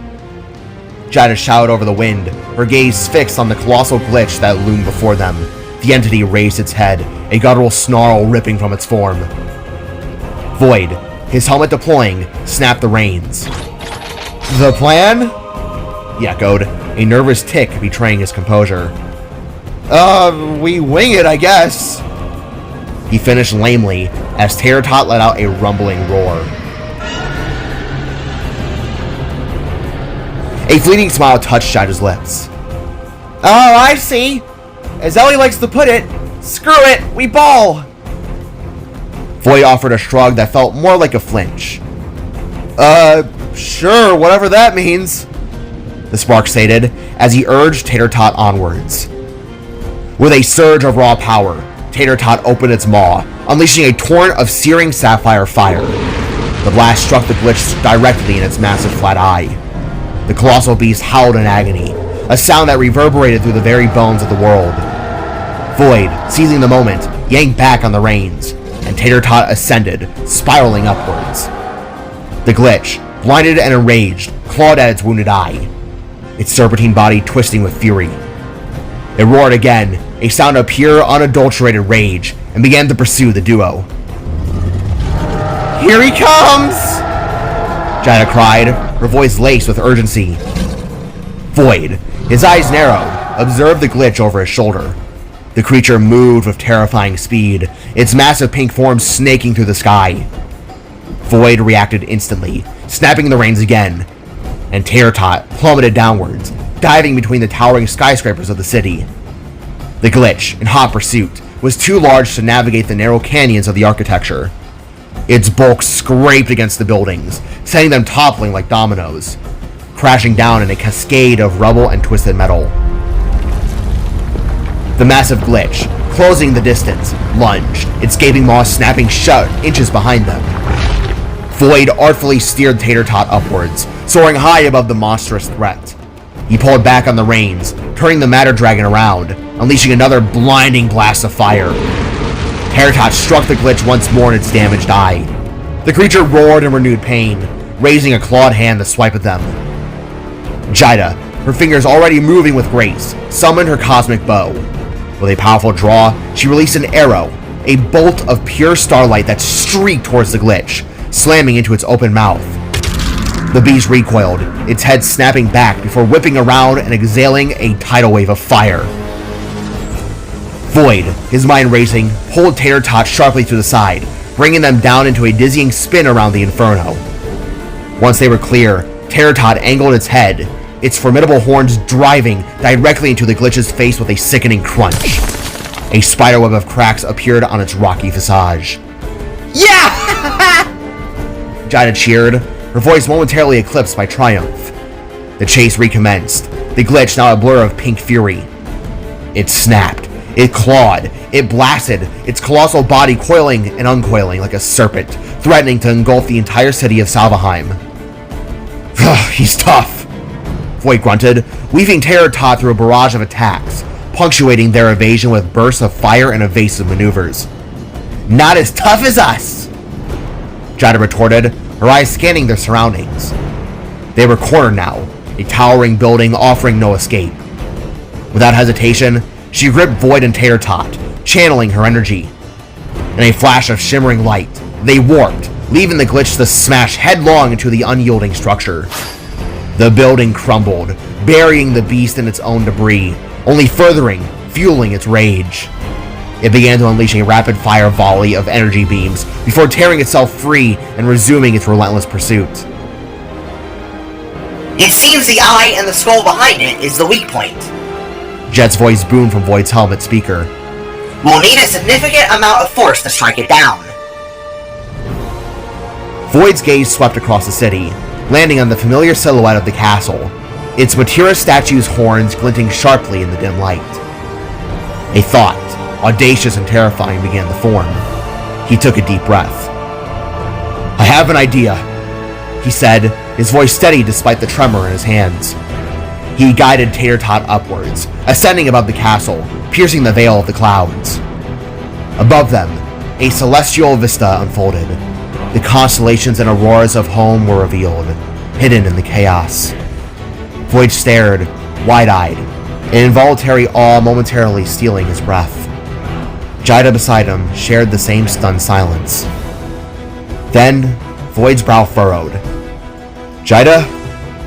Jaida shouted over the wind, her gaze fixed on the colossal glitch that loomed before them. The entity raised its head, a guttural snarl ripping from its form. Voyd, his helmet deploying, snapped the reins. "The plan?" he echoed, a nervous tick betraying his composure. We wing it, I guess," he finished lamely as Tot let out a rumbling roar. A fleeting smile touched Jaida's lips. "Oh, I see. As Ellie likes to put it, screw it, we ball." Voyd offered a shrug that felt more like a flinch. Sure, whatever that means," the spark stated as he urged Tot onwards. With a surge of raw power, Tot opened its maw, unleashing a torrent of searing sapphire fire. The blast struck the glitch directly in its massive flat eye. The colossal beast howled in agony, a sound that reverberated through the very bones of the world. Voyd, seizing the moment, yanked back on the reins, and Tot ascended, spiraling upwards. The glitch, blinded and enraged, clawed at its wounded eye, its serpentine body twisting with fury. It roared again, a sound of pure, unadulterated rage, and began to pursue the duo. "Here he comes!" Jaida cried, her voice laced with urgency. Voyd, his eyes narrowed, observed the glitch over his shoulder. The creature moved with terrifying speed, its massive pink form snaking through the sky. Voyd reacted instantly, snapping the reins again, and Tot plummeted downwards, diving between the towering skyscrapers of the city. The glitch, in hot pursuit, was too large to navigate the narrow canyons of the architecture. Its bulk scraped against the buildings, sending them toppling like dominoes, crashing down in a cascade of rubble and twisted metal. The massive glitch, closing the distance, lunged, its gaping maw snapping shut inches behind them. Voyd artfully steered Tot upwards, soaring high above the monstrous threat. He pulled back on the reins, turning the matter dragon around, unleashing another blinding blast of fire. Tot struck the glitch once more in its damaged eye. The creature roared in renewed pain, raising a clawed hand to swipe at them. Jaida, her fingers already moving with grace, summoned her cosmic bow. With a powerful draw, she released an arrow, a bolt of pure starlight that streaked towards the glitch, slamming into its open mouth. The beast recoiled, its head snapping back before whipping around and exhaling a tidal wave of fire. Voyd, his mind racing, pulled Tot sharply to the side, bringing them down into a dizzying spin around the inferno. Once they were clear, Tot angled its head, its formidable horns driving directly into the glitch's face with a sickening crunch. A spiderweb of cracks appeared on its rocky visage. "Yeah!" Jaida cheered, her voice momentarily eclipsed by triumph. The chase recommenced, the glitch now a blur of pink fury. It snapped, it clawed, it blasted, its colossal body coiling and uncoiling like a serpent, threatening to engulf the entire city of Salvaheim. "He's tough," Voyd grunted, weaving Tot through a barrage of attacks, punctuating their evasion with bursts of fire and evasive maneuvers. "Not as tough as us," Jaida retorted, her eyes scanning their surroundings. They were cornered now, a towering building offering no escape. Without hesitation, she gripped Voyd and Tot, channeling her energy. In a flash of shimmering light, they warped, leaving the glitch to smash headlong into the unyielding structure. The building crumbled, burying the beast in its own debris, only furthering, fueling its rage. It began to unleash a rapid-fire volley of energy beams before tearing itself free and resuming its relentless pursuit. "It seems the eye and the skull behind it is the weak point." Jet's voice boomed from Voyd's helmet speaker. "We'll need a significant amount of force to strike it down." Voyd's gaze swept across the city, landing on the familiar silhouette of the castle. its Matira statue's horns glinting sharply in the dim light. A thought, audacious and terrifying, began to form. He took a deep breath. "I have an idea," he said, his voice steady despite the tremor in his hands. He guided Tater Tot upwards, ascending above the castle, piercing the veil of the clouds. Above them, a celestial vista unfolded. The constellations and auroras of home were revealed, hidden in the chaos. Voyd stared, wide-eyed, an involuntary awe momentarily stealing his breath. Jaida beside him shared the same stunned silence. Then, Voyd's brow furrowed. "Jaida,"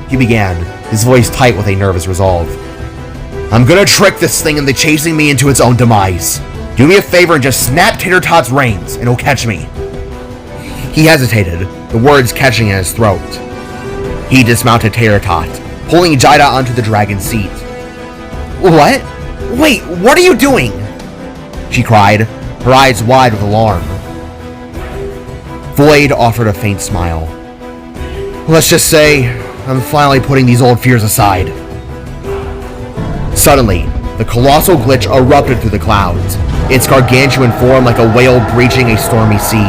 he began, his voice tight with a nervous resolve. "I'm gonna trick this thing into chasing me into its own demise. Do me a favor and just snap Tater Tot's reins, and it'll catch me." He hesitated, the words catching in his throat. He dismounted Tater Tot, pulling Jaida onto the dragon's seat. "What? Wait, what are you doing?" she cried, her eyes wide with alarm. Voyd offered a faint smile. "Let's just say I'm finally putting these old fears aside." Suddenly, the colossal glitch erupted through the clouds, its gargantuan form like a whale breaching a stormy sea.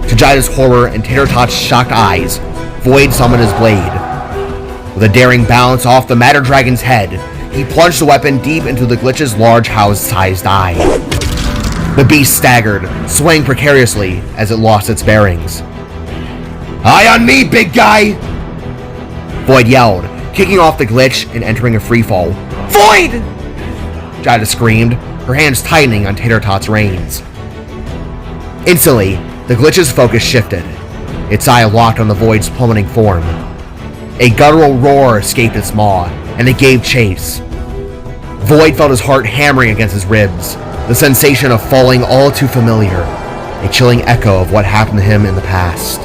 To Jaida's horror and Tater Tot's shocked eyes, Voyd summoned his blade. With a daring bounce off the Matter Dragon's head, he plunged the weapon deep into the glitch's large house-sized eye. The beast staggered, swaying precariously as it lost its bearings. "Eye on me, big guy!" Voyd yelled, kicking off the glitch and entering a freefall. "Voyd!" Jaida screamed, her hands tightening on Tater Tot's reins. Instantly, the glitch's focus shifted, its eye locked on the Voyd's plummeting form. A guttural roar escaped its maw, and it gave chase. Voyd felt his heart hammering against his ribs, the sensation of falling all too familiar, a chilling echo of what happened to him in the past.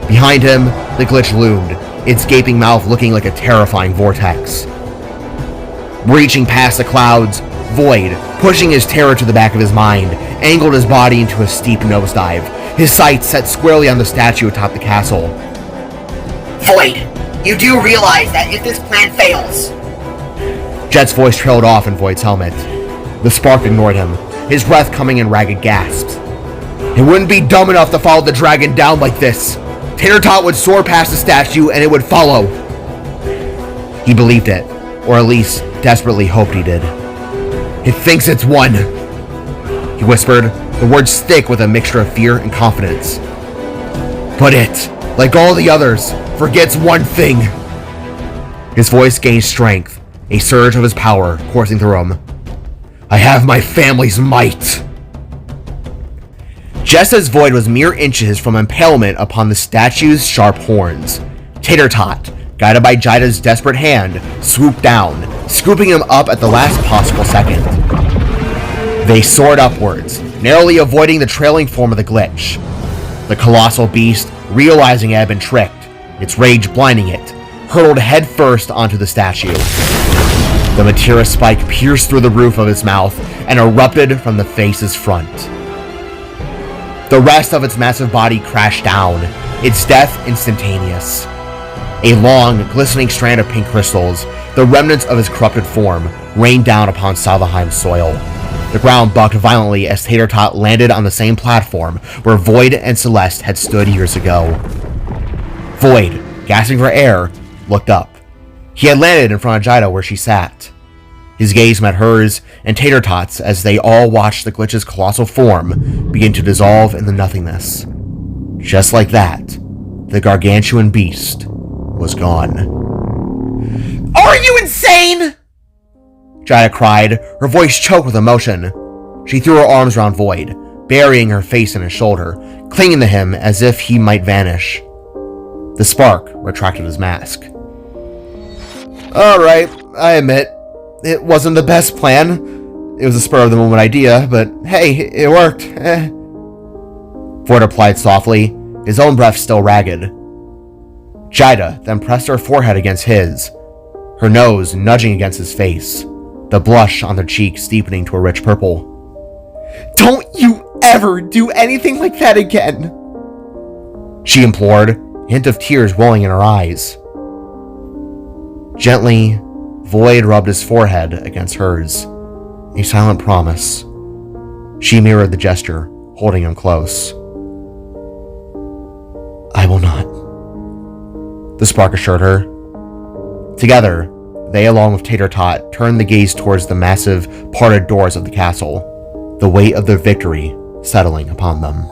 Behind him, the glitch loomed, its gaping mouth looking like a terrifying vortex. Reaching past the clouds, Voyd, pushing his terror to the back of his mind, angled his body into a steep nosedive, his sights set squarely on the statue atop the castle. "Voyd, you do realize that if this plan fails..." Jet's voice trailed off in Voyd's helmet. The spark ignored him, his breath coming in ragged gasps. "It wouldn't be dumb enough to follow the dragon down like this. Tater Tot would soar past the statue and it would follow." He believed it, or at least desperately hoped he did. "It thinks it's won," he whispered, the words thick with a mixture of fear and confidence. "But it, like all the others, forgets one thing." His voice gained strength, a surge of his power coursing through him. "I have my family's might." Just as Voyd was mere inches from impalement upon the statue's sharp horns, Tater Tot, guided by Jaida's desperate hand, swooped down, scooping him up at the last possible second. They soared upwards, narrowly avoiding the trailing form of the glitch. The colossal beast, realizing it had been tricked, its rage blinding it, hurtled headfirst onto the statue. The Matira spike pierced through the roof of its mouth and erupted from the face's front. The rest of its massive body crashed down, its death instantaneous. A long, glistening strand of pink crystals, the remnants of his corrupted form, rained down upon Salvaheim's soil. The ground bucked violently as Tater Tot landed on the same platform where Voyd and Celeste had stood years ago. Voyd, gasping for air, looked up. He had landed in front of Jaida where she sat. His gaze met hers and Tater Tot's as they all watched the glitch's colossal form begin to dissolve in the nothingness. Just like that, the gargantuan beast was gone. "Are you insane?" Jaida cried, her voice choked with emotion. She threw her arms around Voyd, burying her face in his shoulder, clinging to him as if he might vanish. The spark retracted his mask. "Alright, I admit, it wasn't the best plan. It was a spur-of-the-moment idea, but hey, it worked. Voyd replied softly, his own breath still ragged. Jaida then pressed her forehead against his, her nose nudging against his face, the blush on their cheeks deepening to a rich purple. "Don't you ever do anything like that again," she implored, a hint of tears welling in her eyes. Gently, Voyd rubbed his forehead against hers. A silent promise. She mirrored the gesture, holding him close. I will not, the spark assured her. Together, they, along with Tater Tot, turned the gaze towards the massive, parted doors of the castle, the weight of their victory settling upon them.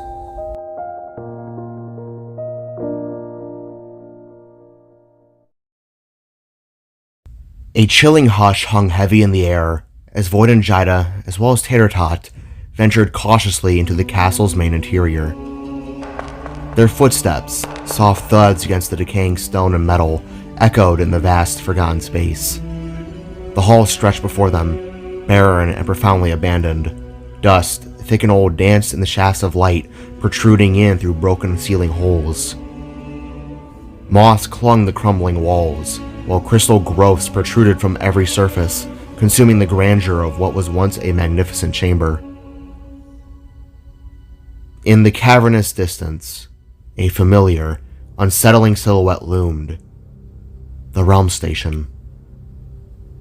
A chilling hush hung heavy in the air as Voyd and Jaida, as well as Tater Tot, ventured cautiously into the castle's main interior. Their footsteps, soft thuds against the decaying stone and metal, echoed in the vast, forgotten space. The hall stretched before them, barren and profoundly abandoned. Dust, thick and old, danced in the shafts of light, protruding in through broken ceiling holes. Moss clung the crumbling walls, while crystal growths protruded from every surface, consuming the grandeur of what was once a magnificent chamber. In the cavernous distance, a familiar, unsettling silhouette loomed. The Realm Station.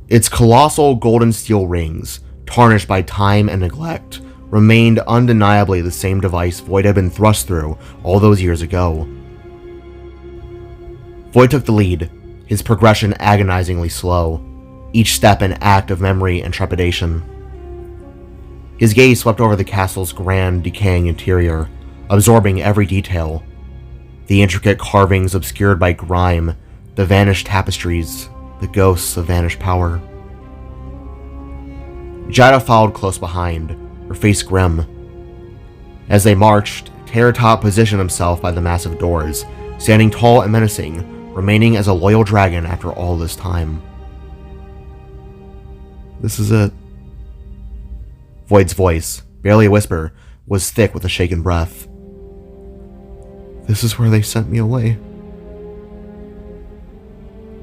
Its colossal golden steel rings, tarnished by time and neglect, remained undeniably the same device Voyd had been thrust through all those years ago. Voyd took the lead, his progression agonizingly slow, each step an act of memory and trepidation. His gaze swept over the castle's grand, decaying interior, absorbing every detail. The intricate carvings obscured by grime, the vanished tapestries, the ghosts of vanished power. Jaida followed close behind, her face grim. As they marched, Tater Tot positioned himself by the massive doors, standing tall and menacing, remaining as a loyal dragon after all this time. This is it. Voyd's voice, barely a whisper, was thick with a shaken breath. This is where they sent me away.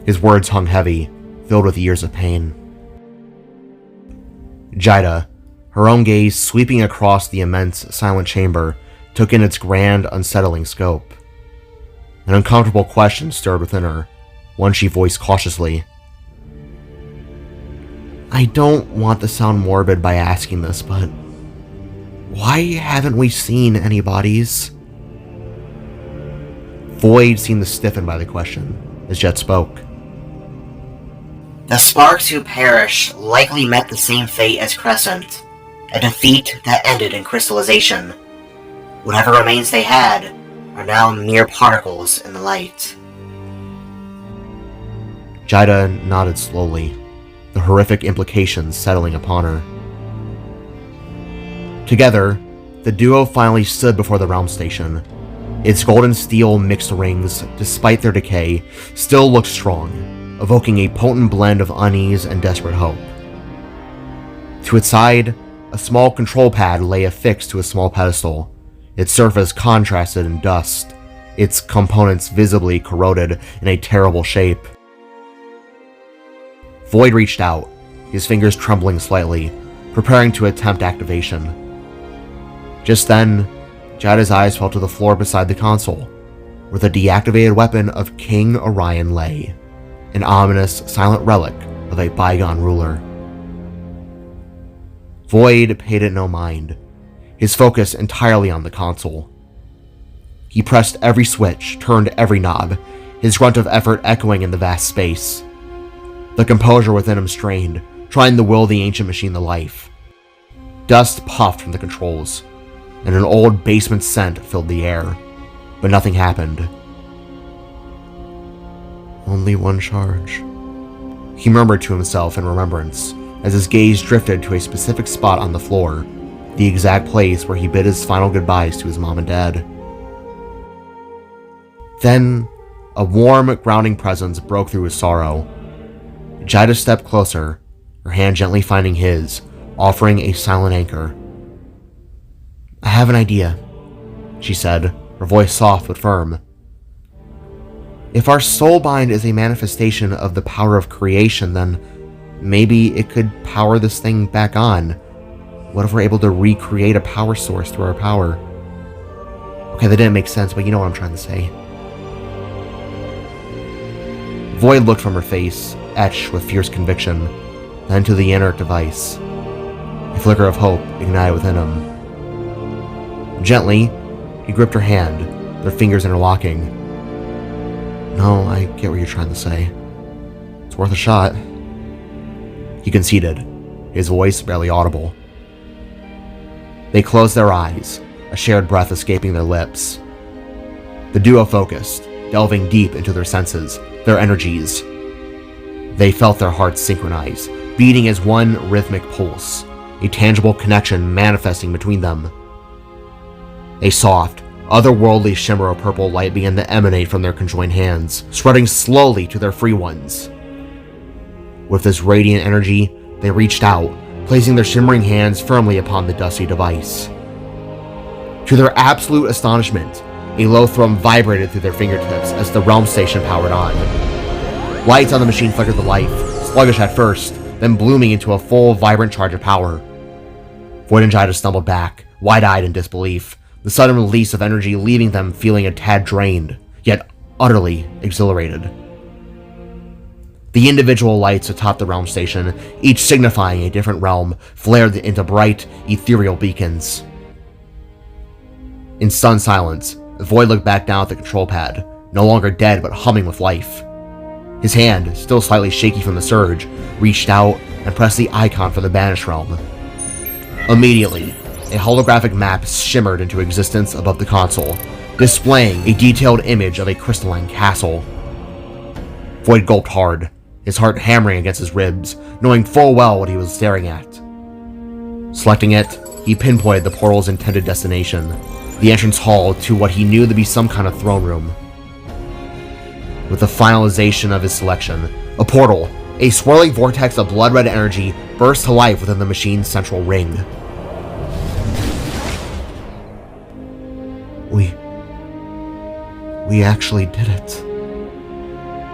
His words hung heavy, filled with years of pain. Jaida, her own gaze sweeping across the immense, silent chamber, took in its grand, unsettling scope. An uncomfortable question stirred within her, one she voiced cautiously. I don't want to sound morbid by asking this, but why haven't we seen any bodies? Voyd seemed to stiffen by the question, as Jet spoke. The sparks who perished likely met the same fate as Crescent, a defeat that ended in crystallization. Whatever remains they had are now mere particles in the light. Jaida nodded slowly, the horrific implications settling upon her. Together, the duo finally stood before the Realm Station. Its golden steel mixed rings, despite their decay, still looked strong, evoking a potent blend of unease and desperate hope. To its side, a small control pad lay affixed to a small pedestal, its surface contrasted in dust, its components visibly corroded in a terrible shape. Voyd reached out, his fingers trembling slightly, preparing to attempt activation. Just then, Jaida's eyes fell to the floor beside the console, where the deactivated weapon of King Orion lay, an ominous, silent relic of a bygone ruler. Voyd paid it no mind, his focus entirely on the console. He pressed every switch, turned every knob, his grunt of effort echoing in the vast space. The composure within him strained, trying to will the ancient machine to life. Dust puffed from the controls, and an old basement scent filled the air, but nothing happened. Only one charge, he murmured to himself in remembrance, as his gaze drifted to a specific spot on the floor, the exact place where he bid his final goodbyes to his mom and dad. Then, a warm, grounding presence broke through his sorrow. Jaida stepped closer, her hand gently finding his, offering a silent anchor. I have an idea, she said, her voice soft but firm. If our soulbind is a manifestation of the power of creation, then maybe it could power this thing back on. What if we're able to recreate a power source through our power? Okay, that didn't make sense, but you know what I'm trying to say. Voyd looked from her face, etched with fierce conviction, then to the inert device. A flicker of hope ignited within him. Gently, he gripped her hand, their fingers interlocking. "No, I get what you're trying to say. It's worth a shot." He conceded, his voice barely audible. They closed their eyes, a shared breath escaping their lips. The duo focused, delving deep into their senses, their energies. They felt their hearts synchronize, beating as one rhythmic pulse, a tangible connection manifesting between them. A soft, otherworldly shimmer of purple light began to emanate from their conjoined hands, spreading slowly to their free ones. With this radiant energy, they reached out, placing their shimmering hands firmly upon the dusty device. To their absolute astonishment, a low thrum vibrated through their fingertips as the realm station powered on. Lights on the machine flickered to life, sluggish at first, then blooming into a full, vibrant charge of power. Voyd and Jaida stumbled back, wide-eyed in disbelief, the sudden release of energy leaving them feeling a tad drained, yet utterly exhilarated. The individual lights atop the realm station, each signifying a different realm, flared into bright, ethereal beacons. In stunned silence, Voyd looked back down at the control pad, no longer dead but humming with life. His hand, still slightly shaky from the surge, reached out and pressed the icon for the banished realm. Immediately, a holographic map shimmered into existence above the console, displaying a detailed image of a crystalline castle. Voyd gulped hard, his heart hammering against his ribs, knowing full well what he was staring at. Selecting it, he pinpointed the portal's intended destination, the entrance hall to what he knew to be some kind of throne room. With the finalization of his selection, a portal, a swirling vortex of blood-red energy, burst to life within the machine's central ring. We actually did it,"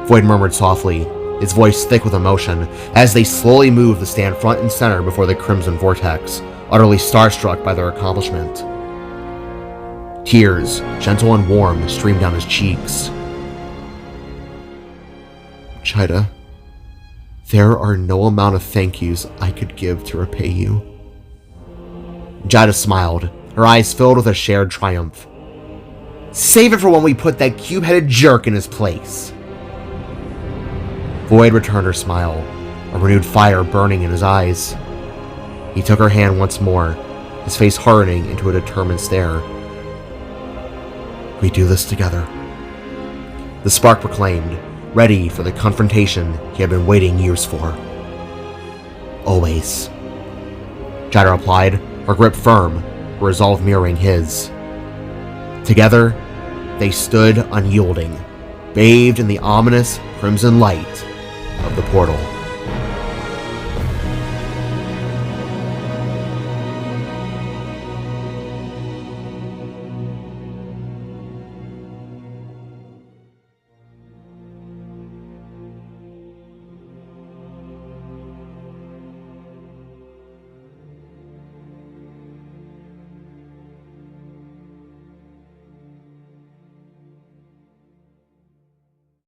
Voyd murmured softly, his voice thick with emotion, as they slowly moved to stand front and center before the crimson vortex, utterly starstruck by their accomplishment. Tears, gentle and warm, streamed down his cheeks. "Jaida, there are no amount of thank yous I could give to repay you." Jaida smiled, her eyes filled with a shared triumph. "Save it for when we put that cube-headed jerk in his place." Voyd returned her smile, a renewed fire burning in his eyes. He took her hand once more, his face hardening into a determined stare. "We do this together," the spark proclaimed, ready for the confrontation he had been waiting years for. "Always," Jaida replied, her grip firm, her resolve mirroring his. Together, they stood unyielding, bathed in the ominous crimson light of the portal.